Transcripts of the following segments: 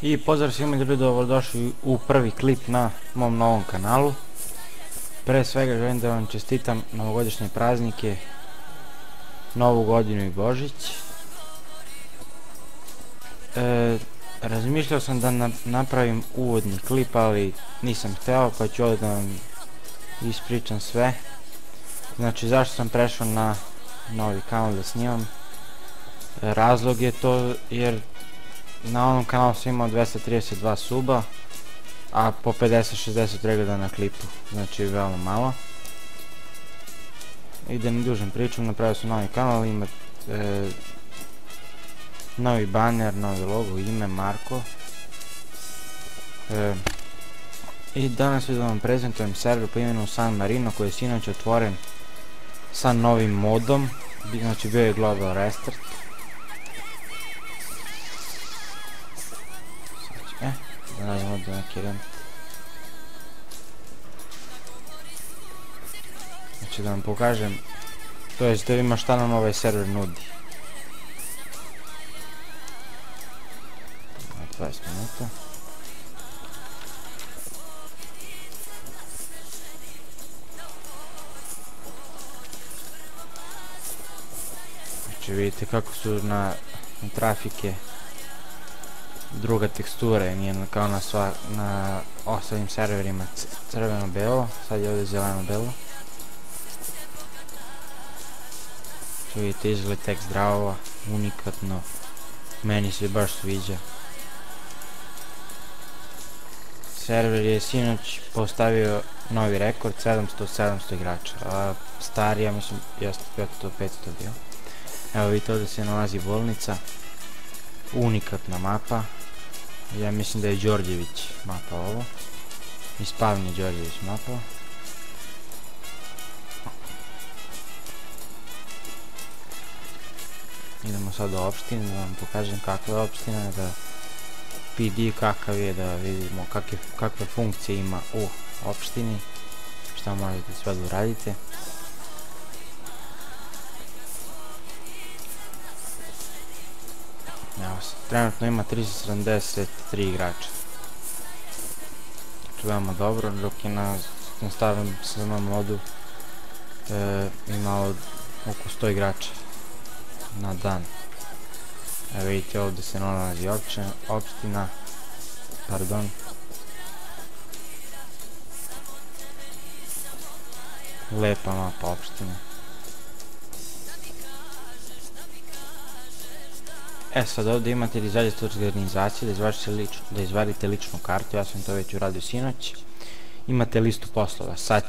I pozdrav svima ljudi, dobrodošli u prvi klip na mom novom kanalu. Pre svega želim da vam čestitam novogodišnje praznike, Novu godinu i Božić. Razmišljao sam da napravim uvodni klip, ali nisam hteo, pa ću ovdje da vam ispričam sve. Znači, zašto sam prešao na novi kanal da snimam? Razlog je to jer na onom kanalu sam imao 232 suba, a po 50-60 pregleda na klipu, znači veoma malo. I da ne dužim priču, napravio sam novi kanal, ima novi baner, novi logo, ime Marko. I danas ću da vam prezentujem server po imenu San Marino koji je sinoć otvoren sa novim modom, znači bio je Global Restart. Da nađemo ovdje neki rent. Znači da vam pokažem, to jest da vidimo šta nam ovaj server nudi. 20 minuta. Znači vidite kako su na trafike druga tekstura, nije kao na ostalim serverima crveno-belo, sad je ovdje zeleno-belo. Što vidite, izgled tek zdravo, unikatno, meni se baš sviđa. Server je sinoć postavio novi rekord, 700 igrača, a stari, ja mislim, jeste 500 bio. Evo vidite, ovdje se nalazi bolnica, unikatna mapa. Ja mislim da je Đorđević mapa ovo. Ispavni Đorđević mapa. Idemo sad do opštine, da vam pokažem kakva je opština, da PD kakav je, da vidimo kakve funkcije ima u opštini, šta možete sve da uradite. Trenutno ima 373 igrača. To je veoma dobro, dok je na starom modu imao oko 100 igrača na dan. Evo vidite, ovdje se nalazi opština, pardon. Lepa mapa opštine. Sad ovdje imate da izađete od organizacije, da izvadite ličnu kartu, ja sam to već uradio sinoć. Imate listu poslova, sad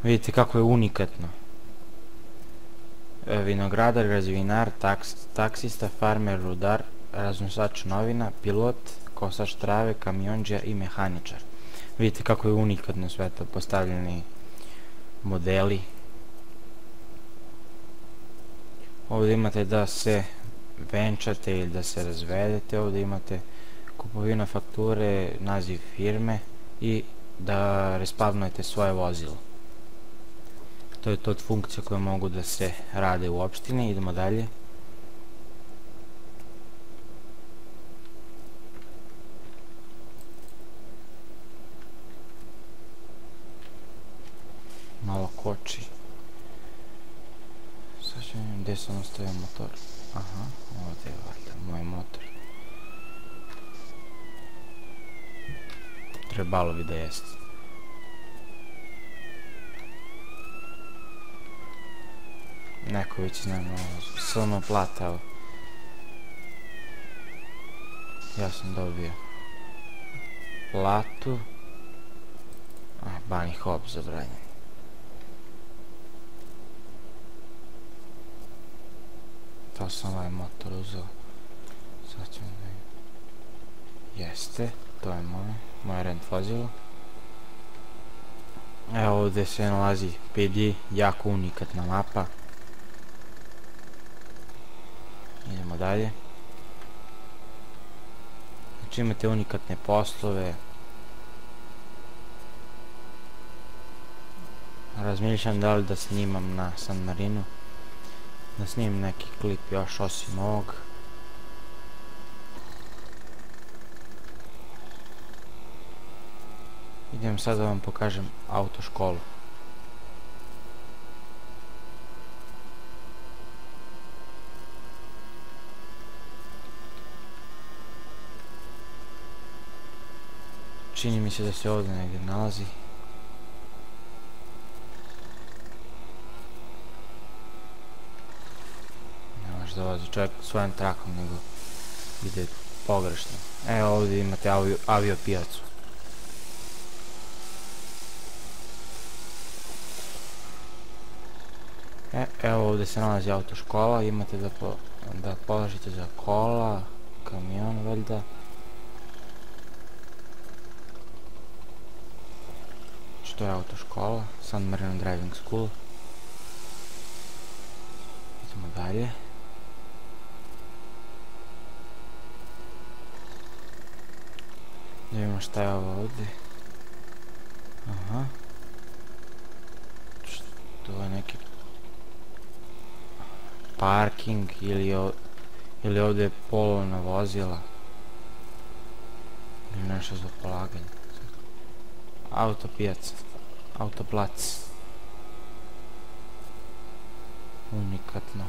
vidite kako je unikatno. Vinogradar, građevinar, taksista, farmer, rudar, raznosač novina, pilot, kosač trave, kamionđija i mehaničar. Vidite kako je unikatno sve to, postavljeni modeli. Ovdje imate da se venčate ili da se razvedete, ovdje imate kupovina fakture, naziv firme i da respavnujete svoje vozilo. To je to od funkcija koje mogu da se rade u opštini. Idemo dalje. Malo koči. Sad ću vidim gdje sam ostavio motor. Aha, ovdje je valjda moj motor. Trebalo bi da jest. Neko već znam, samo platao. Ja sam dobio platu. Bunny hop zabranjen. To sam ovaj motor uzeo. Sad ćemo da... Jeste, to je moje rent vozilo. Evo ovdje se nalazi PD, jako unikatna mapa. Idemo dalje. Znači imate unikatne poslove. Razmišljam da li da snimam na San Marinu. Da snimim neki klip još osim ovog. Idem sad da vam pokažem autoškolu. Čini mi se da se ovdje negdje nalazi. Ne može da vozi čovjek svojim trakom, nego ide pogrešno. Evo ovdje imate avio pijacu. Evo ovdje se nalazi autoškola, imate da položite za kola, kamion valjda. Što je autoškola? San Marino Driving School. Idemo dalje. Da vidimo šta je ovo ovdje. Aha. Što je neki parking ili ovdje polovna vozila. Ili nešto za polaganje. Autopijaca. Autoplac. Unikatno.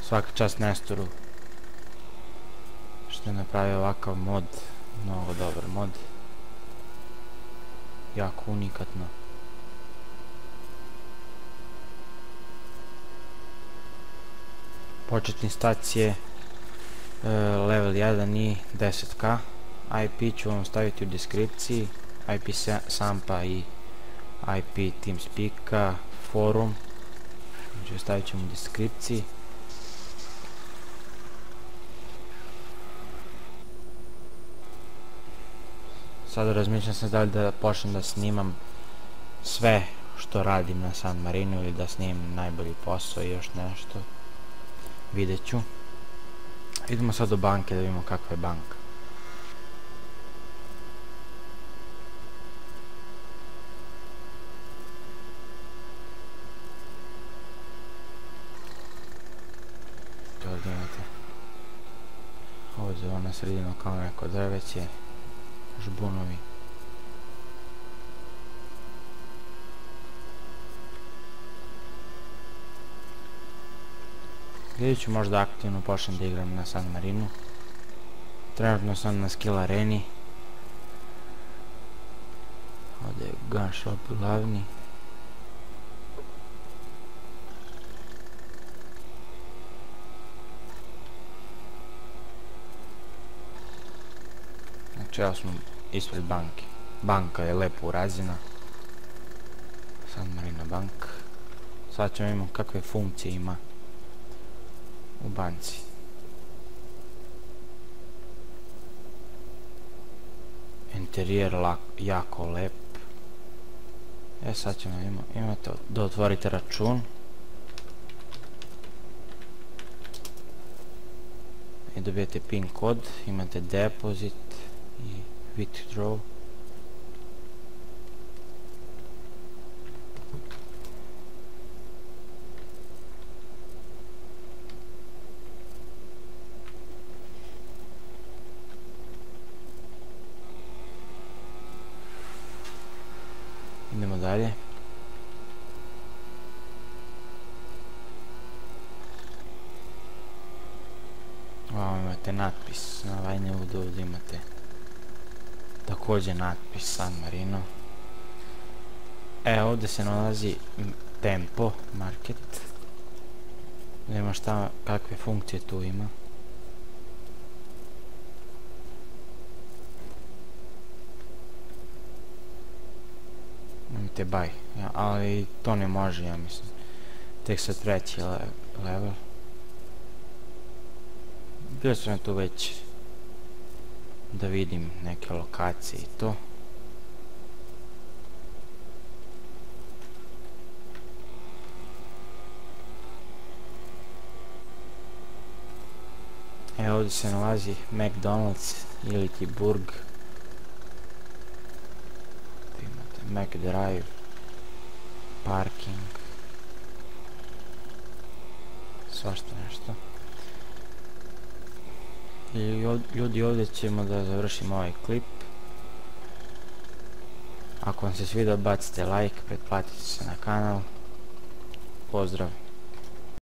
Svaka čast Nestoru što je napravio ovakav mod. Mnogo dobar mod. Jako unikatno. Početni stat je level 1 i 10k. IP ću vam staviti u deskripciji. IP Sampa i IP Teamspeaka, forum. Znači stavit ćemo u deskripciji. Sada razmišljam se da li da počnem da snimam sve što radim na San Marinu ili da snimam najbolji posao i još nešto. Vidjet ću. Idemo sad do banke da vidimo kakva je banka. Ovdje imate ovdje ovo na sredinu kao neko drveće, žbunovi. Gdje ću možda aktivno počnem da igram na San Marinu. Trenutno sam na skill areni. Ovdje je gun shop glavni. Znači evo smo ispred banke. Banka je lepo urađena. San Marino bank. Sad ćemo imati kakve funkcije ima u banci. Interijer jako lep. Sad ćemo imate da otvorite račun. I dobijete pin kod, imate deposit i withdraw. Idemo dalje. Ovdje imate natpis, na Vinewood ovdje imate također natpis San Marino. Ovdje se nalazi Tempo Market. Nema šta, kakve funkcije tu ima. Imate buy, ali to ne može, ja mislim. Tek sa treći level. Bio sam tu već da vidim neke lokacije i to. Ovdje se nalazi McDonald's ili ti Burg. Imate Mac Drive, parking, svašta nešto. I ljudi, ovdje ćemo da završimo ovaj klip. Ako vam se svidio, bacite like, pretplatite se na kanal. Pozdrav!